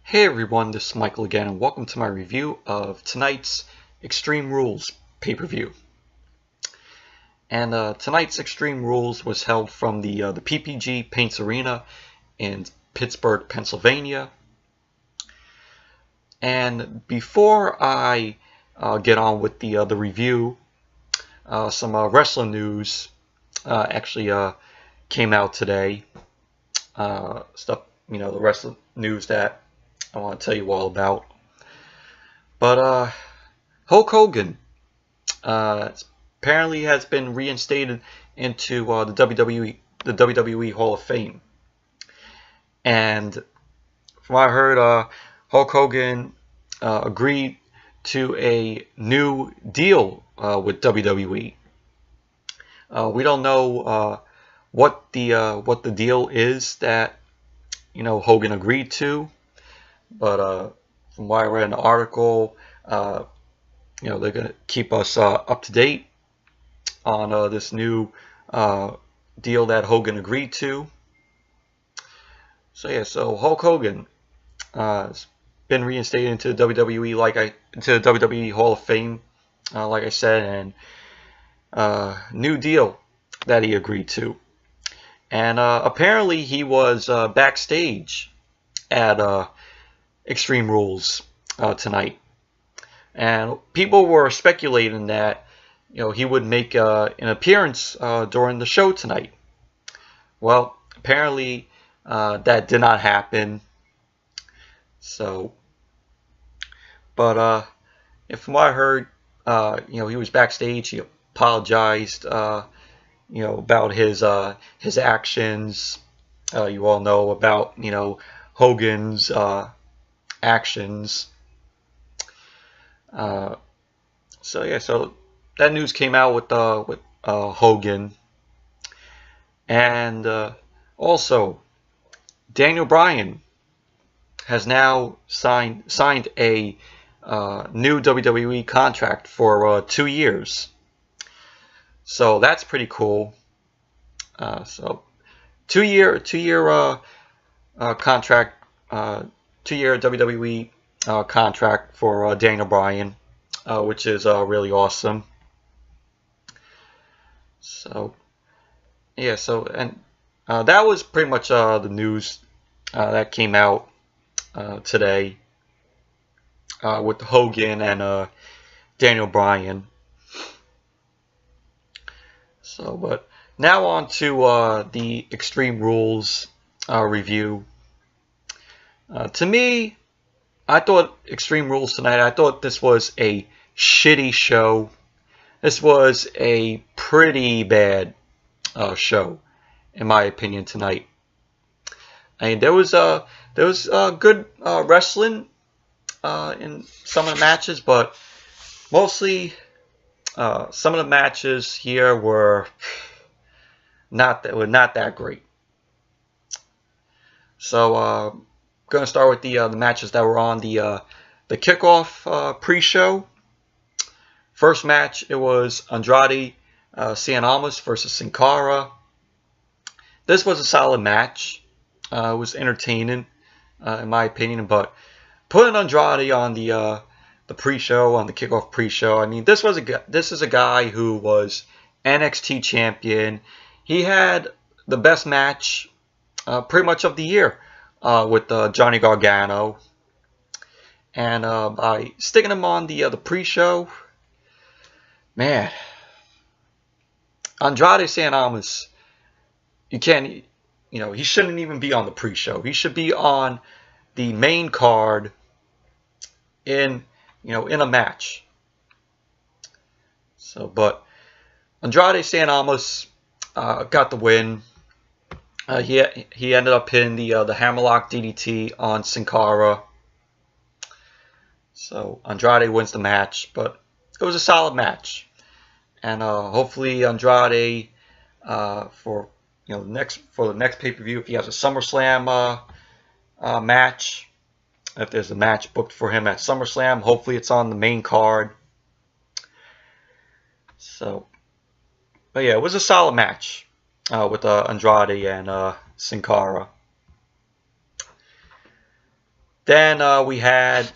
Hey everyone, this is Michael again, and welcome to my review of tonight's Extreme Rules pay-per-view. And tonight's Extreme Rules was held from the PPG Paints Arena in Pittsburgh, Pennsylvania. And before I get on with the review, some wrestling news actually came out today. The wrestling news that I want to tell you all about. But Hulk Hogan apparently has been reinstated into the WWE Hall of Fame. And from what I heard, Hulk Hogan agreed to a new deal with WWE. We don't know what the deal is that Hogan agreed to. But from what I read in the article, they're going to keep us up to date on this new deal that Hogan agreed to. So Hulk Hogan has been reinstated into the WWE, into the WWE Hall of Fame, like I said, and new deal that he agreed to. And apparently he was backstage at Extreme Rules tonight, and people were speculating that he would make an appearance during the show tonight. Well, apparently that did not happen. So, but from what I heard, he was backstage. He apologized, about his actions. You all know about Hogan's actions. So that news came out with Hogan, and also Daniel Bryan has now signed a new WWE contract for 2 years. So that's pretty cool. So two-year contract. 2-year WWE contract for Daniel Bryan, which is really awesome. So and that was pretty much the news that came out today with Hogan and Daniel Bryan. So, but now on to the Extreme Rules review. To me, I thought Extreme Rules tonight, I thought this was a shitty show. This was a pretty bad show, in my opinion, tonight. I mean, there was good wrestling in some of the matches, but mostly some of the matches here were not that great. So going to start with the matches that were on the Kickoff pre-show. First match, it was Andrade, Cien Almas versus Sin Cara. This was a solid match. It was entertaining, in my opinion. But putting Andrade on the pre-show, on the Kickoff pre-show, I mean, this is a guy who was NXT champion. He had the best match pretty much of the year. With Johnny Gargano, and by sticking him on the pre-show, man, Andrade Cien Almas, he shouldn't even be on the pre-show. He should be on the main card in a match. So, but Andrade Cien Almas got the win. He ended up hitting the hammerlock DDT on Sin Cara. So Andrade wins the match, but it was a solid match, and hopefully Andrade for the next pay-per-view, if he has a SummerSlam match, if there's a match booked for him at SummerSlam, hopefully it's on the main card. So, but yeah, it was a solid match. With Andrade and Sin Cara. Then we had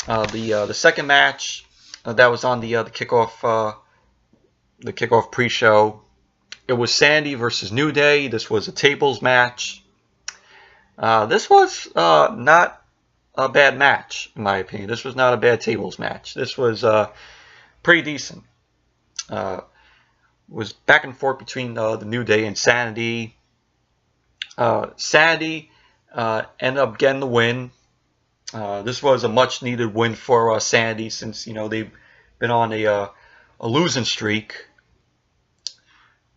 the second match that was on the kickoff pre-show. It was Sanity versus New Day. This was a tables match. This was not a bad match, in my opinion. This was not a bad tables match. This was pretty decent. Was back and forth between the New Day and Sanity. Sanity ended up getting the win. This was a much needed win for Sanity, since they've been on a losing streak.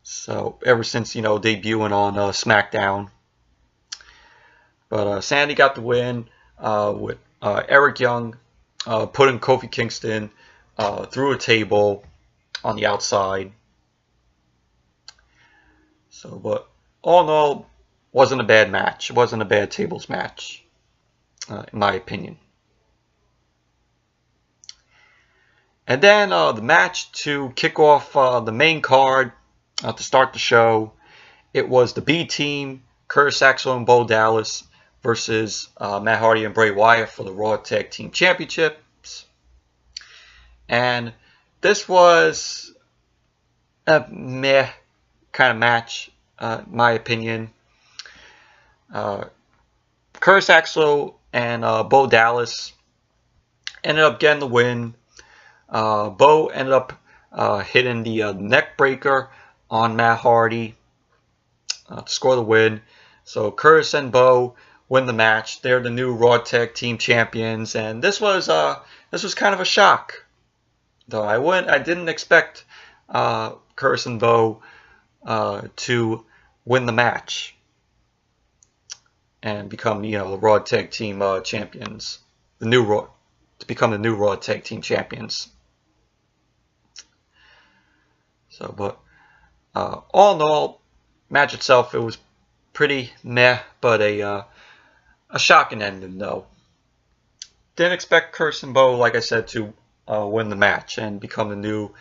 So ever since debuting on SmackDown. But Sanity got the win with Eric Young putting Kofi Kingston through a table on the outside. So, but all in all, wasn't a bad match. It wasn't a bad tables match, in my opinion. And then the match to kick off the main card to start the show, it was the B Team, Curtis Axel and Bo Dallas versus Matt Hardy and Bray Wyatt for the Raw Tag Team Championships. And this was a meh kind of match, in my opinion. Curtis Axel and Bo Dallas ended up getting the win. Bo ended up hitting the neck breaker on Matt Hardy to score the win. So Curtis and Bo win the match. They're the new Raw Tag Team Champions, and this was kind of a shock, though. I didn't expect Curtis and Bo to win the match and become the Raw Tag Team champions, to become the new Raw Tag Team champions. So, but all in all, match itself, it was pretty meh, but a shocking ending, though. Didn't expect Curtis and Bo, like I said, to win the match and become the new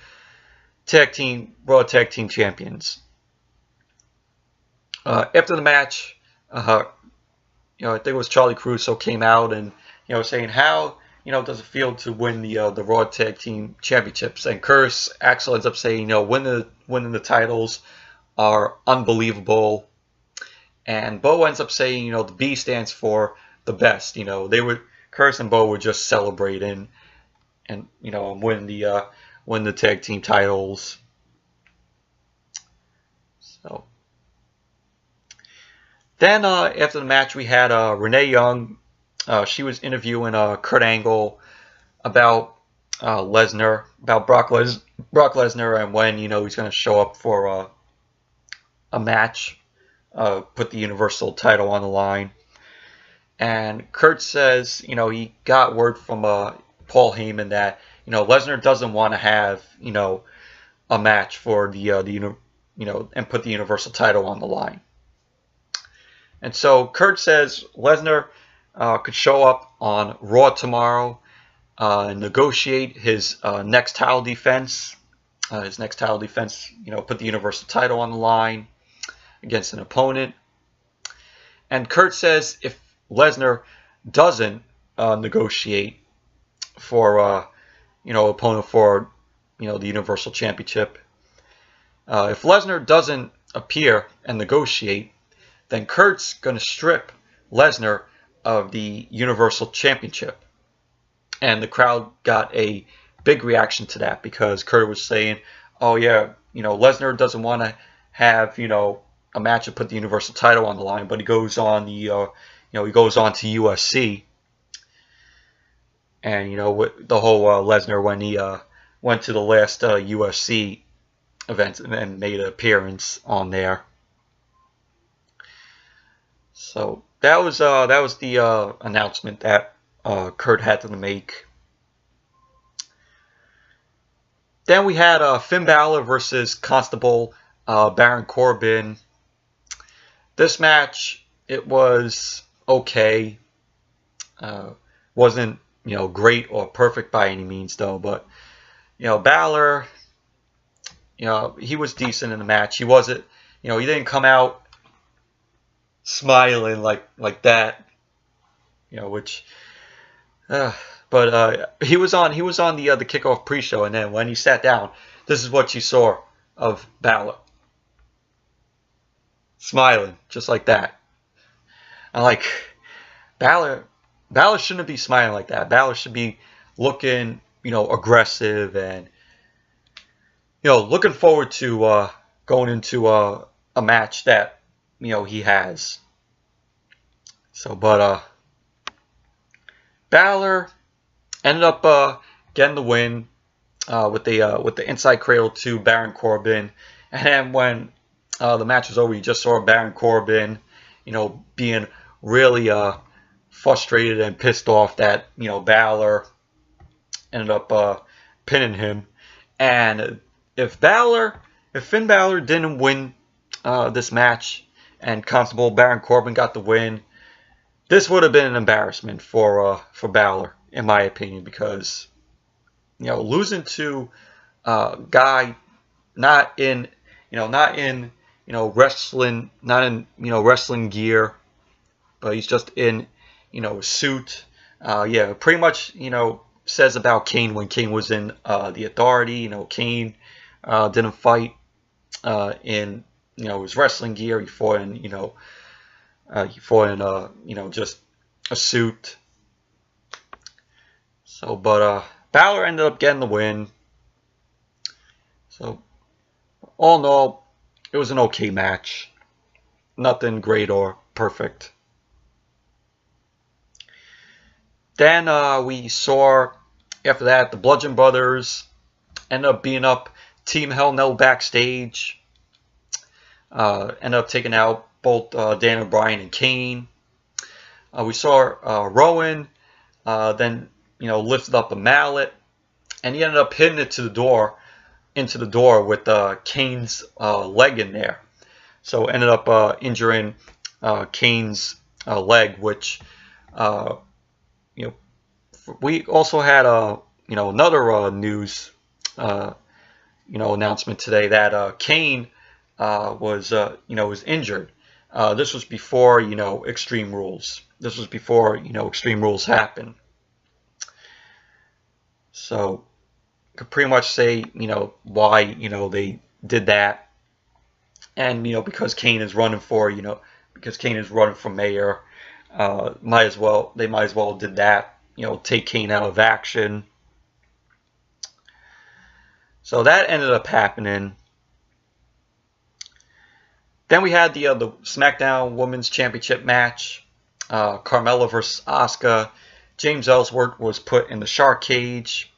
Raw Tag Team champions. After the match, I think it was Charlie Caruso came out and saying how does it feel to win the Raw Tag Team Championships, and Curtis Axel ends up saying winning the titles are unbelievable, and Bo ends up saying the B stands for the best. Curtis and Bo were just celebrating and win the tag team titles. So then after the match, we had Renee Young. She was interviewing Kurt Angle about Lesnar, about Brock Lesnar, and when he's going to show up for a match, put the Universal title on the line. And Kurt says he got word from Paul Heyman that Lesnar doesn't want to have a match for the and put the Universal title on the line. And so Kurt says Lesnar could show up on Raw tomorrow and negotiate his next title defense. Put the Universal title on the line against an opponent. And Kurt says if Lesnar doesn't negotiate for opponent for the Universal Championship, if Lesnar doesn't appear and negotiate, then Kurt's going to strip Lesnar of the Universal Championship. And the crowd got a big reaction to that, because Kurt was saying, oh yeah, Lesnar doesn't want to have a match and put the Universal title on the line, but he goes on he goes on to USC, and with the whole Lesnar, when he went to the last UFC event and made an appearance on there. So that was the announcement that Kurt had to make. Then we had Finn Balor versus Constable Baron Corbin. This match, it was okay. Wasn't great or perfect by any means, though. But Balor, he was decent in the match. He wasn't, he didn't come out smiling like that, which But he was on the Kickoff pre-show, and then when he sat down, this is what you saw of Balor. Smiling, just like that. I'm like, Balor shouldn't be smiling like that. Balor should be looking, aggressive and, looking forward to going into a match that, he has. So, but Balor ended up getting the win with the inside cradle to Baron Corbin, and then when the match was over, you just saw Baron Corbin, being really frustrated and pissed off that Balor ended up pinning him. And if Finn Balor didn't win this match and Constable Baron Corbin got the win, this would have been an embarrassment for Balor, in my opinion, because losing to a guy not in wrestling, not in wrestling gear, but he's just in a suit. Pretty much says about Kane when Kane was in the Authority. Kane didn't fight in his wrestling gear. He fought in just a suit. So, but Balor ended up getting the win. So, all in all, it was an okay match. Nothing great or perfect. Then we saw, after that, the Bludgeon Brothers ended up beating up Team Hell No backstage. Ended up taking out both Daniel Bryan and Kane. We saw Rowan then lifted up a mallet, and he ended up hitting it into the door with Kane's leg in there. So ended up injuring Kane's leg, which we also had another news announcement today that Kane was injured. This was before Extreme Rules. This was before Extreme Rules happened. So could pretty much say why they did that, and because Kane is running for mayor, they might as well did that, take Kane out of action. So that ended up happening. Then we had the SmackDown Women's Championship match, Carmella versus Asuka. James Ellsworth was put in the shark cage.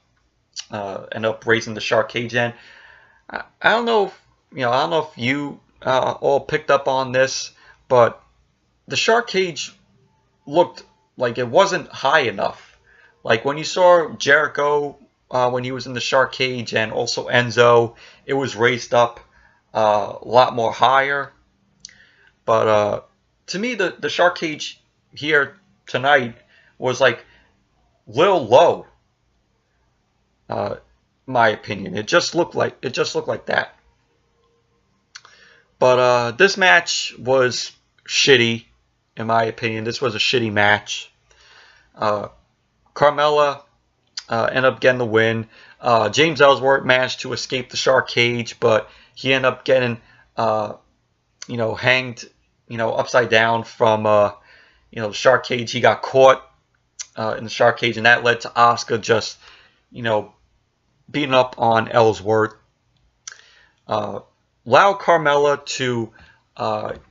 Ended up raising the shark cage in. I don't know if you all picked up on this, but the shark cage looked like it wasn't high enough. Like when you saw Jericho when he was in the shark cage, and also Enzo, it was raised up a lot more higher. But to me, the shark cage here tonight was like little low. My opinion, it just looked like that. But this match was shitty, in my opinion. This was a shitty match. Carmella ended up getting the win. James Ellsworth managed to escape the shark cage, but he ended up getting hanged upside down from the shark cage. He got caught in the shark cage, and that led to Asuka just beating up on Ellsworth. Allowed Carmella to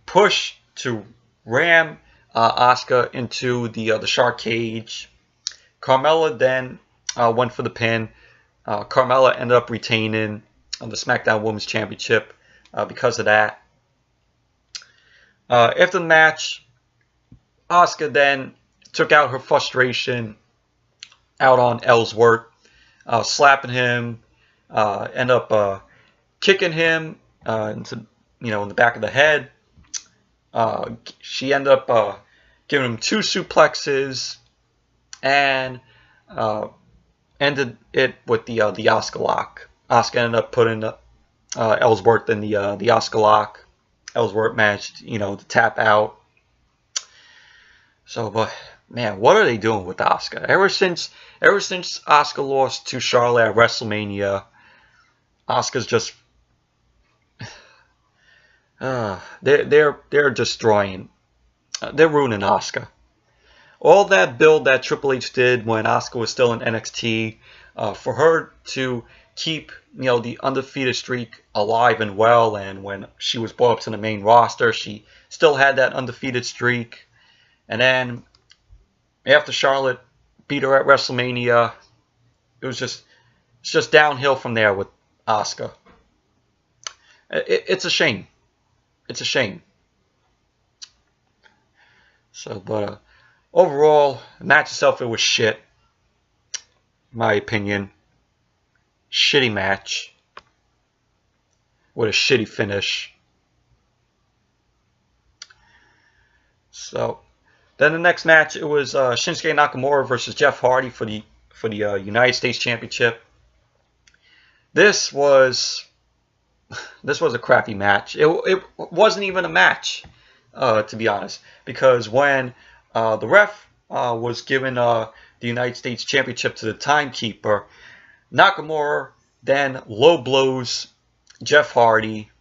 push to ram Asuka into the shark cage. Carmella then went for the pin. Carmella ended up retaining the SmackDown Women's Championship because of that. After the match, Asuka then took out her frustration out on Ellsworth, slapping him, ended up kicking him into in the back of the head. She ended up giving him 2 suplexes and ended it with the Asuka lock. Asuka ended up putting Ellsworth in the Asuka lock. Ellsworth managed to tap out. So, but man, what are they doing with Asuka? Ever since Asuka lost to Charlotte at WrestleMania, Asuka's just they're destroying, they're ruining Asuka. All that build that Triple H did when Asuka was still in NXT, for her to keep the undefeated streak alive and well, and when she was brought up to the main roster, she still had that undefeated streak. And then after Charlotte beat her at WrestleMania, it's just downhill from there with Asuka. It's a shame. It's a shame. So, but overall, the match itself, it was shit. In my opinion. Shitty match. With a shitty finish. So, then the next match, it was Shinsuke Nakamura versus Jeff Hardy for the United States Championship. This was a crappy match. It wasn't even a match, to be honest, because when the ref was given the United States Championship to the timekeeper, Nakamura then low blows Jeff Hardy.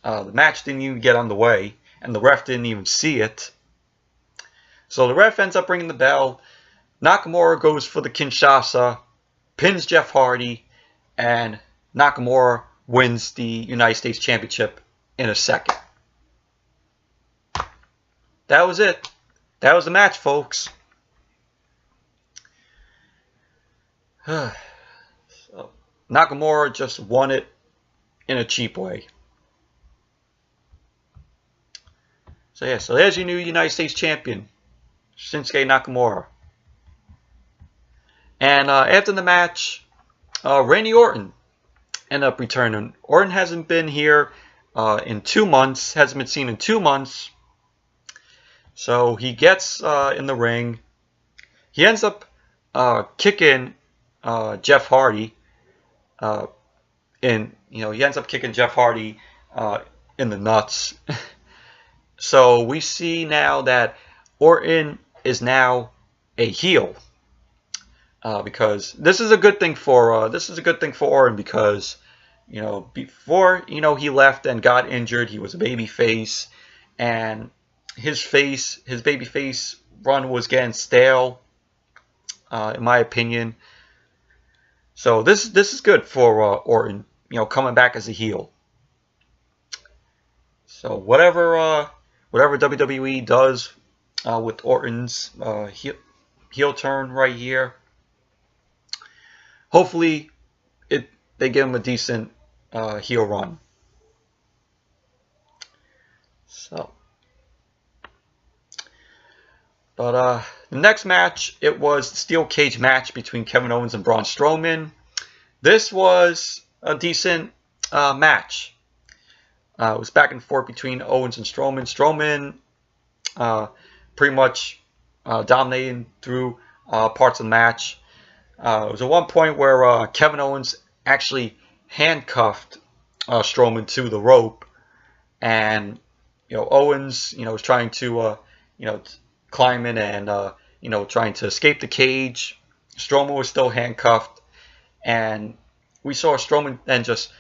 The match didn't even get underway, and the ref didn't even see it. So the ref ends up ringing the bell. Nakamura goes for the Kinshasa, pins Jeff Hardy, and Nakamura wins the United States Championship in a second. That was it. That was the match, folks. So, Nakamura just won it in a cheap way. So yeah, so there's your new United States Champion, Shinsuke Nakamura. And after the match, Randy Orton ended up returning. Orton hasn't been here in 2 months, hasn't been seen in 2 months. So he gets in the ring. He ends up kicking Jeff Hardy. He ends up kicking Jeff Hardy in the nuts. So we see now that Orton is now a heel. Because this is a good thing for Orton, because before he left and got injured, he was a baby face, and his baby face run was getting stale, in my opinion. So this is good for Orton, coming back as a heel. So whatever WWE does with Orton's heel turn right here, hopefully they give him a decent heel run. So, but the next match, it was the steel cage match between Kevin Owens and Braun Strowman. This was a decent match. It was back and forth between Owens and Strowman. Strowman pretty much dominating through parts of the match. It was at one point where Kevin Owens actually handcuffed Strowman to the rope, and Owens was trying to climb in and trying to escape the cage. Strowman was still handcuffed, and we saw Strowman then just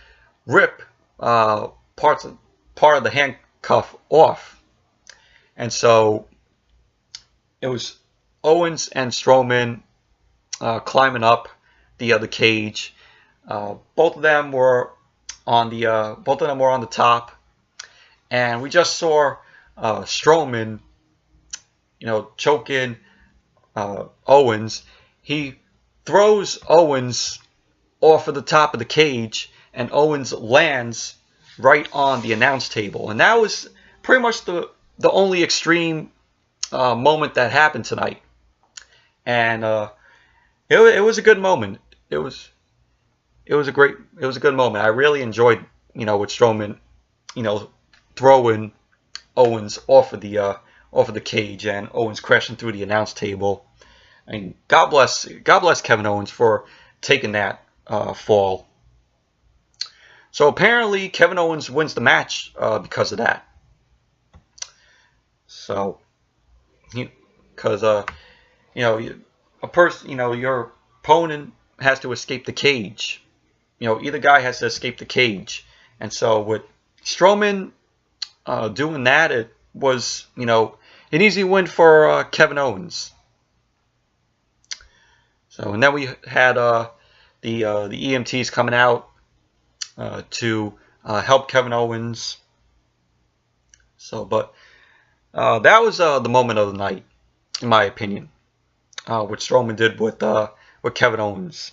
rip part of the handcuff off, and so it was Owens and Strowman climbing up the cage. Both of them were on the top, and we just saw Strowman, choking Owens. He throws Owens off of the top of the cage, and Owens lands right on the announce table. And that was pretty much the only extreme moment that happened tonight. And it was a good moment. It was a good moment. I really enjoyed with Strowman, throwing Owens off of the cage, and Owens crashing through the announce table. I mean, God bless Kevin Owens for taking that fall. So apparently Kevin Owens wins the match because of that. So because your opponent has to escape the cage. Either guy has to escape the cage, and so with Strowman doing that, it was an easy win for Kevin Owens. So, and then we had the EMTs coming out to help Kevin Owens. So, but that was the moment of the night, in my opinion. What Strowman did with Kevin Owens.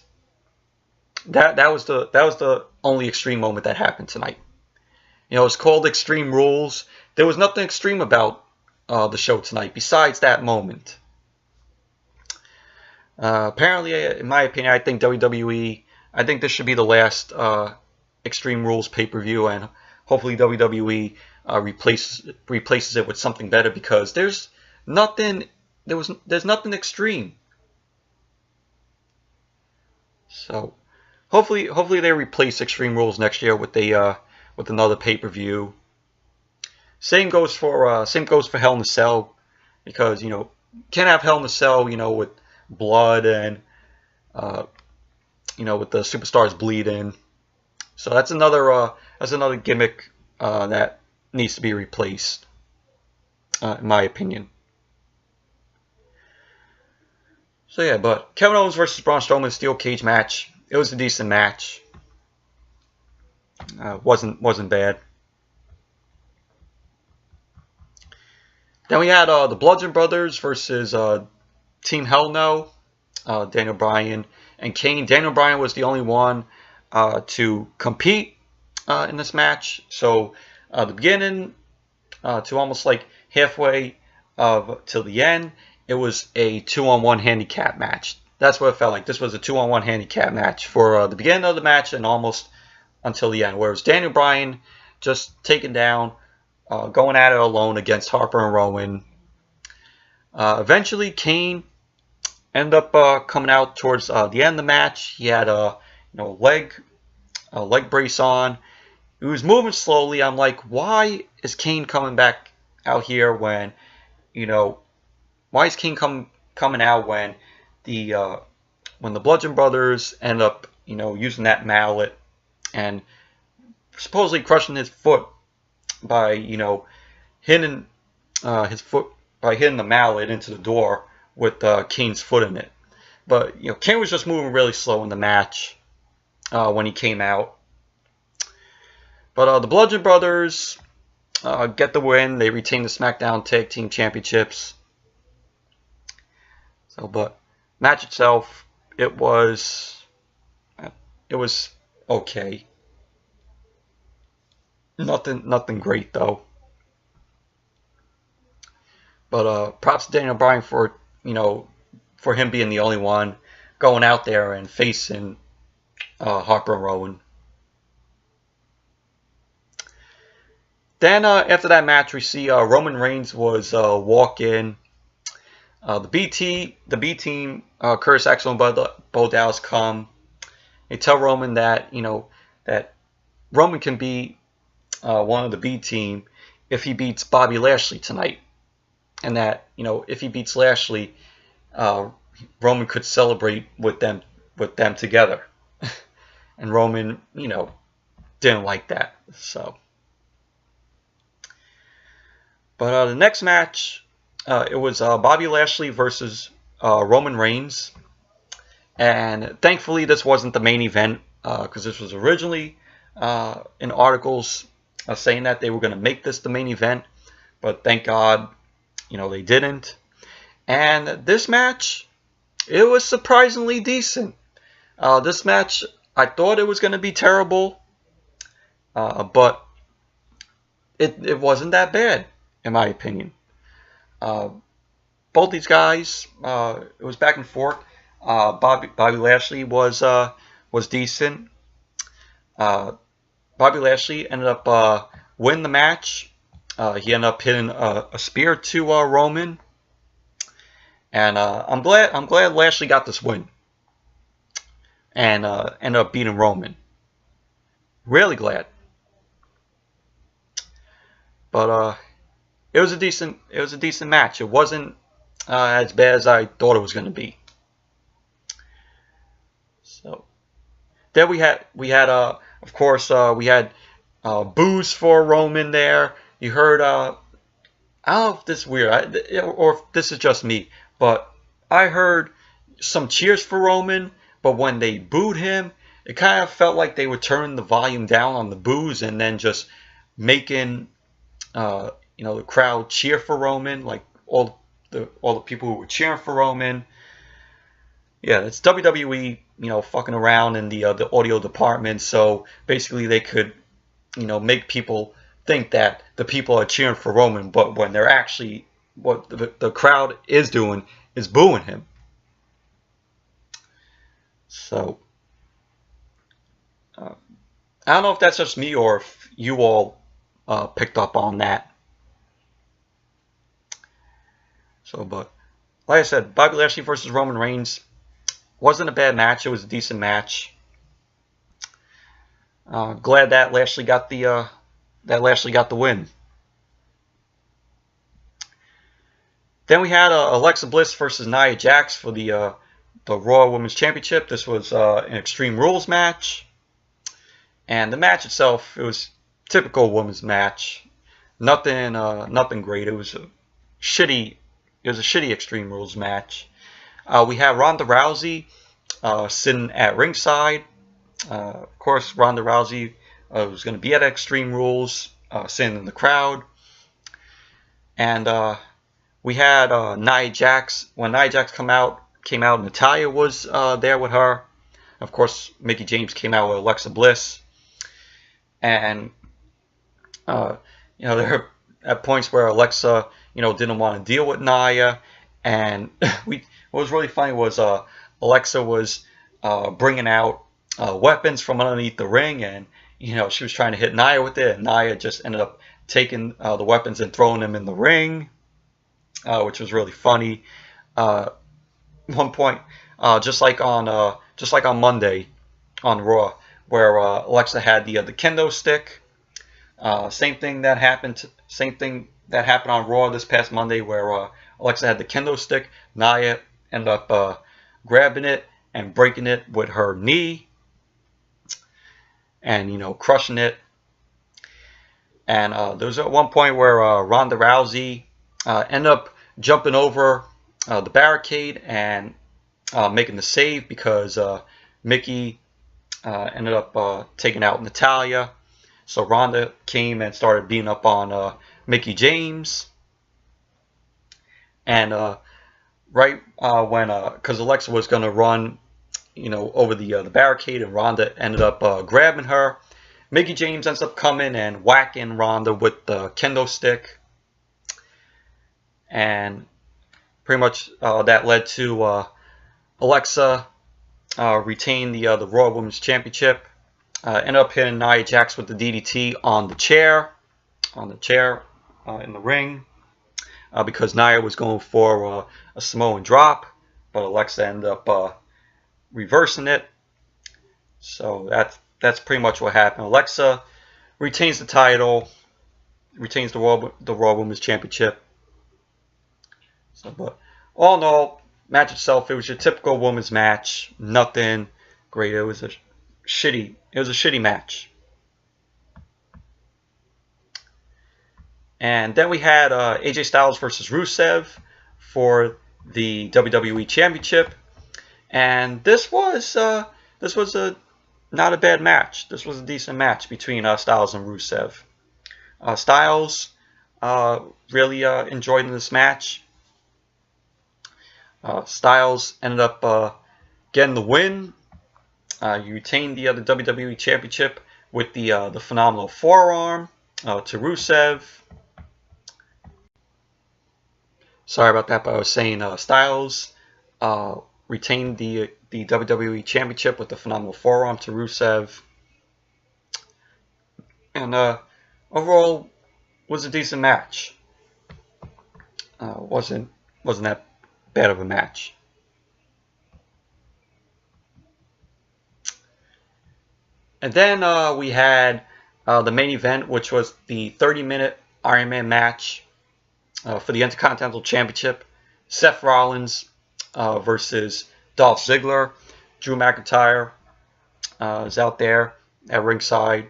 That was the only extreme moment that happened tonight. It's called Extreme Rules. There was nothing extreme about the show tonight besides that moment. Apparently, in my opinion, I think WWE, I think this should be the last Extreme Rules pay-per-view, and hopefully WWE replaces it with something better, because there's nothing extreme. So hopefully they replace Extreme Rules next year with another pay-per-view. Same goes for Hell in a Cell, because can't have Hell in a Cell with blood and with the superstars bleeding. So that's another gimmick that needs to be replaced, in my opinion. So yeah, but Kevin Owens versus Braun Strowman steel cage match. It was a decent match. Wasn't bad. Then we had the Bludgeon Brothers versus Team Hell No, Daniel Bryan and Kane. Daniel Bryan was the only one to compete in this match. So the beginning to almost like halfway till the end, it was a 2-on-1 handicap match. That's what it felt like. This was a 2-on-1 handicap match for the beginning of the match and almost until the end. Whereas Daniel Bryan just taken down, going at it alone against Harper and Rowan. Eventually, Kane ended up coming out towards the end of the match. He had a leg brace on. He was moving slowly. I'm like, why is Kane coming back out here when why is Kane coming out when the Bludgeon Brothers end up using that mallet and supposedly crushing his foot by hitting his foot by hitting the mallet into the door with Kane's foot in it. But Kane was just moving really slow in the match when he came out. But the Bludgeon Brothers get the win. They retain the SmackDown Tag Team Championships. So, but match itself, it was okay. Nothing great though. But props to Daniel Bryan for him being the only one going out there and facing Harper and Rowan. Then after that match, we see Roman Reigns was walking. The B team, Curtis Axel and Bo Dallas come. They tell Roman that that Roman can be one of the B team if he beats Bobby Lashley tonight, and that if he beats Lashley, Roman could celebrate with them together. And Roman didn't like that. So, but the next match, it was Bobby Lashley versus Roman Reigns. And thankfully, this wasn't the main event, because this was originally in articles saying that they were going to make this the main event. But thank God, they didn't. And this match, it was surprisingly decent. This match, I thought it was going to be terrible, but it wasn't that bad, in my opinion. Both these guys, it was back and forth. Bobby Lashley was decent. Bobby Lashley ended up winning the match. He ended up hitting a spear to Roman, and I'm glad Lashley got this win and ended up beating Roman. Really glad. But it was a decent match. It wasn't as bad as I thought it was going to be. So then we had of course we had boos for Roman there. You heard I don't know if this is weird or if this is just me, but I heard some cheers for Roman, but when they booed him, it kind of felt like they were turning the volume down on the boos and then just making the crowd cheer for Roman, like all the people who were cheering for Roman. Yeah, it's WWE, fucking around in the audio department, so basically they could, make people think that the people are cheering for Roman, but when they're actually, what the crowd is doing is booing him. So, I don't know if that's just me or if you all picked up on that. So, but like I said, Bobby Lashley versus Roman Reigns wasn't a bad match. It was a decent match. Glad that Lashley got the win. Then we had Alexa Bliss versus Nia Jax for the Raw Women's Championship. This was an Extreme Rules match, and the match itself, it was typical women's match. Nothing great. It was a shitty Extreme Rules match. We have Ronda Rousey sitting at ringside. Of course, Ronda Rousey was going to be at Extreme Rules, sitting in the crowd. And we had Nia Jax. When Nia Jax came out, Natalya was there with her. Of course, Mickie James came out with Alexa Bliss. And, there were at points where Alexa, didn't want to deal with Nia. And what was really funny was Alexa was bringing out weapons from underneath the ring, and she was trying to hit Nia with it, and Nia just ended up taking the weapons and throwing them in the ring, which was really funny. One point, just like on Monday on Raw, where Alexa had the kendo stick. Same thing that happened on Raw this past Monday, where Alexa had the kendo stick. Nia ended up grabbing it and breaking it with her knee, and crushing it. And there was at one point where Ronda Rousey ended up jumping over the barricade and making the save, because Mickie ended up taking out Natalya. So Ronda came and started beating up on Mickie James. And right when, because Alexa was going to run, over the barricade, and Ronda ended up grabbing her, Mickie James ends up coming and whacking Ronda with the kendo stick. And pretty much that led to Alexa retain the Raw Women's Championship. Ended up hitting Nia Jax with the DDT on the chair in the ring, because Nia was going for a Samoan drop, but Alexa ended up reversing it. So that's pretty much what happened. Alexa retains the title, retains the Raw Women's Championship. So, but all in all, match itself, it was your typical women's match. Nothing great. It was a shitty match. And then we had AJ Styles versus Rusev for the WWE Championship, and this was not a bad match. This was a decent match between Styles and Rusev. Styles really enjoyed this match. Styles ended up getting the win. You retained the WWE Championship with the phenomenal forearm to Rusev. Sorry about that, but I was saying Styles retained the WWE Championship with the phenomenal forearm to Rusev. And overall, was a decent match. Wasn't that bad of a match. And then we had the main event, which was the 30-minute Iron Man match for the Intercontinental Championship. Seth Rollins versus Dolph Ziggler. Drew McIntyre is out there at ringside.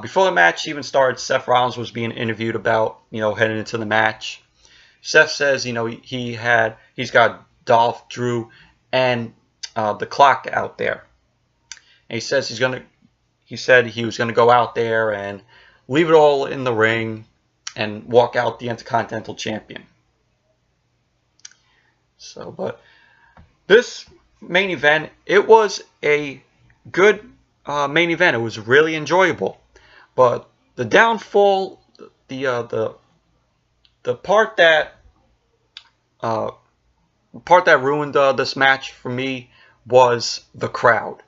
Before the match even started, Seth Rollins was being interviewed about, heading into the match. Seth says, he's got Dolph, Drew, and the Clock out there. And he says he said he was gonna go out there and leave it all in the ring and walk out the Intercontinental Champion. So, but this main event, it was a good main event. It was really enjoyable. But the downfall, the part that ruined this match for me was the crowd.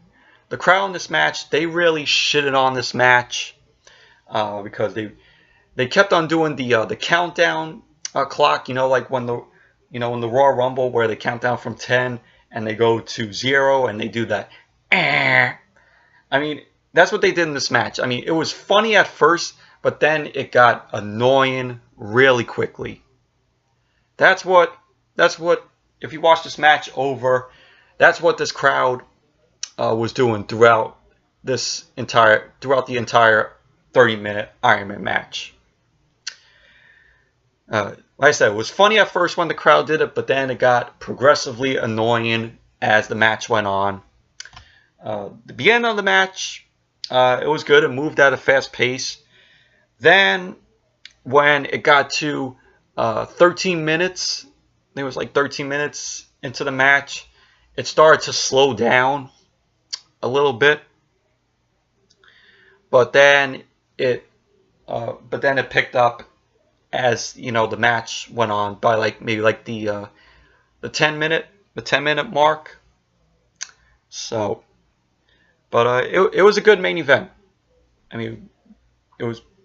The crowd in this match, they really shitted on this match because they kept on doing the countdown clock. Like when in the Raw Rumble where they count down from 10 and they go to 0 and they do that. I mean, that's what they did in this match. I mean, it was funny at first, but then it got annoying really quickly. That's what, if you watch this match over, that's what this crowd was doing throughout the entire 30-minute Iron Man match. Like I said, it was funny at first when the crowd did it, but then it got progressively annoying as the match went on. The beginning of the match, it was good. It moved at a fast pace. Then, when it got to 13 minutes, I think it was like 13 minutes into the match, it started to slow down a little bit. But then it picked up as the match went on by maybe the 10-minute mark. So. But it was a good main event. I mean,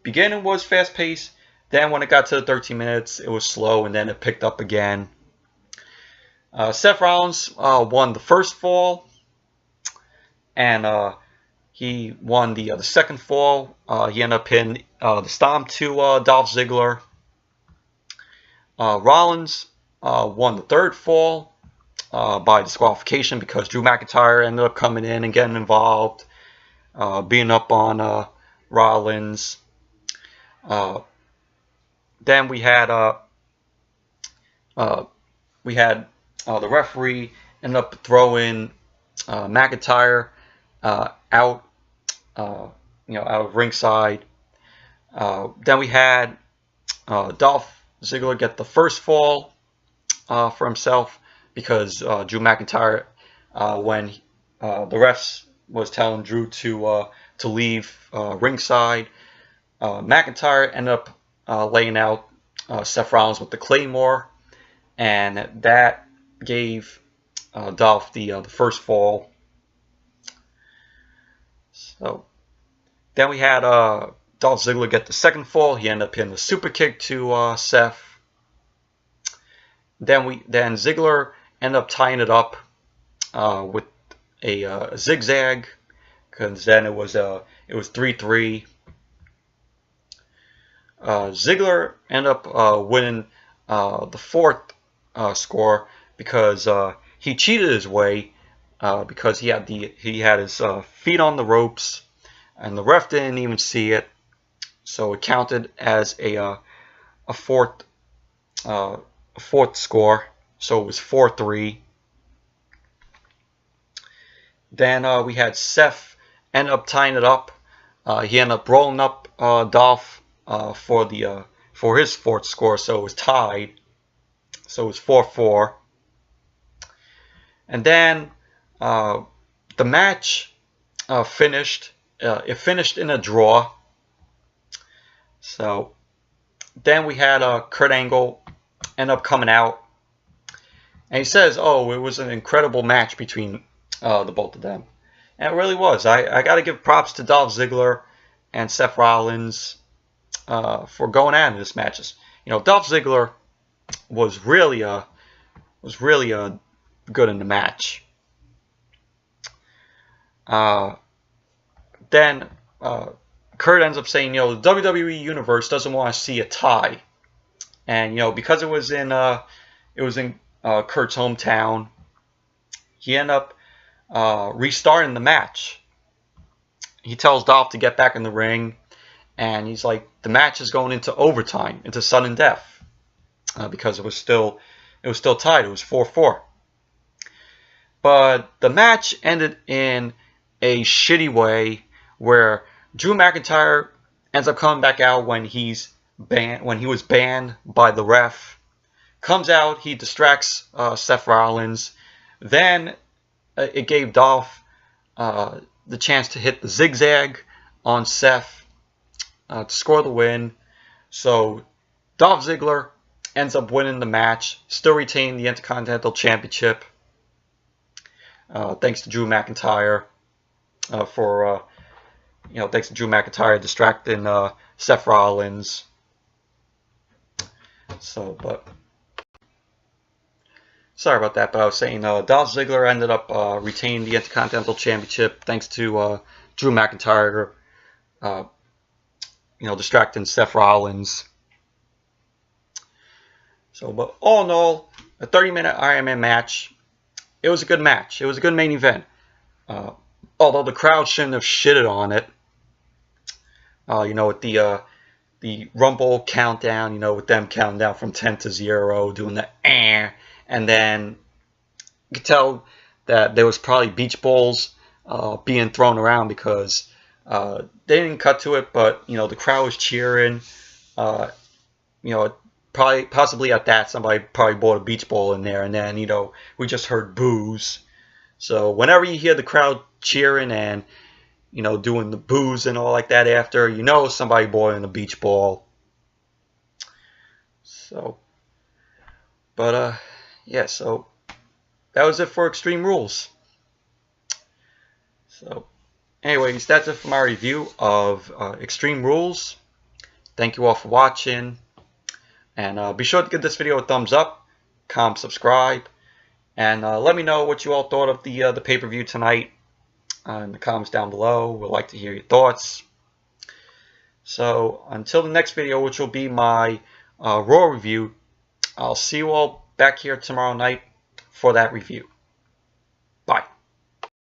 beginning was fast paced. Then when it got to the 13 minutes, it was slow, and then it picked up again. Seth Rollins won the first fall, and he won the second fall. He ended up pinning the stomp to Dolph Ziggler. Rollins won the third fall by disqualification because Drew McIntyre ended up coming in and getting involved, being up on Rollins. Then we had the referee ended up throwing McIntyre out of ringside. Then we had Dolph Ziggler get the first fall for himself because Drew McIntyre, when the refs was telling Drew to leave ringside, McIntyre ended up laying out Seth Rollins with the Claymore, and that gave Dolph the first fall. So then we had Dolph Ziggler get the second fall. He ended up hitting the super kick to Seth. Then Ziggler ended up tying it up with a zigzag, because then it was 3-3. Ziggler ended up winning the fourth score because he cheated his way because he had his feet on the ropes and the ref didn't even see it, so it counted as a fourth score, so it was 4-3. Then we had Seth end up tying it up. He ended up rolling up Dolph for his fourth score, so it was tied. So it was 4-4. And then the match finished. It finished in a draw. So then we had Kurt Angle end up coming out, and he says, "Oh, it was an incredible match between the both of them," and it really was. I got to give props to Dolph Ziggler and Seth Rollins for going at in this match. Dolph Ziggler was really good in the match. Then Kurt ends up saying, the WWE universe doesn't want to see a tie, and because it was in It was in Kurt's hometown. He ended up restarting the match. He tells Dolph to get back in the ring, and he's like, the match is going into overtime, into sudden death, because it was still tied. It was 4-4. But the match ended in a shitty way, where Drew McIntyre ends up coming back out when he was banned by the ref. Comes out, he distracts Seth Rollins. Then it gave Dolph the chance to hit the zigzag on Seth to score the win. So Dolph Ziggler ends up winning the match, still retaining the Intercontinental Championship. Thanks to Drew McIntyre thanks to Drew McIntyre distracting Seth Rollins. But sorry about that, but I was saying Dolph Ziggler ended up retaining the Intercontinental Championship thanks to Drew McIntyre, distracting Seth Rollins. But all in all, a 30-minute Iron Man match. It was a good match. It was a good main event. Although the crowd shouldn't have shitted on it. With the Rumble countdown, with them counting down from 10 to 0, doing the and then you could tell that there was probably beach balls being thrown around because they didn't cut to it, but the crowd was cheering. Possibly at that somebody probably bought a beach ball in there, and then we just heard boos. So whenever you hear the crowd cheering and doing the boos and all like that after, somebody bought in a beach ball. So that was it for Extreme Rules. So anyways, that's it for my review of Extreme Rules. Thank you all for watching, and be sure to give this video a thumbs up, comment, subscribe, and let me know what you all thought of the pay-per-view tonight in the comments down below. We'd like to hear your thoughts. So until the next video, which will be my Raw review, I'll see you all back here tomorrow night for that review.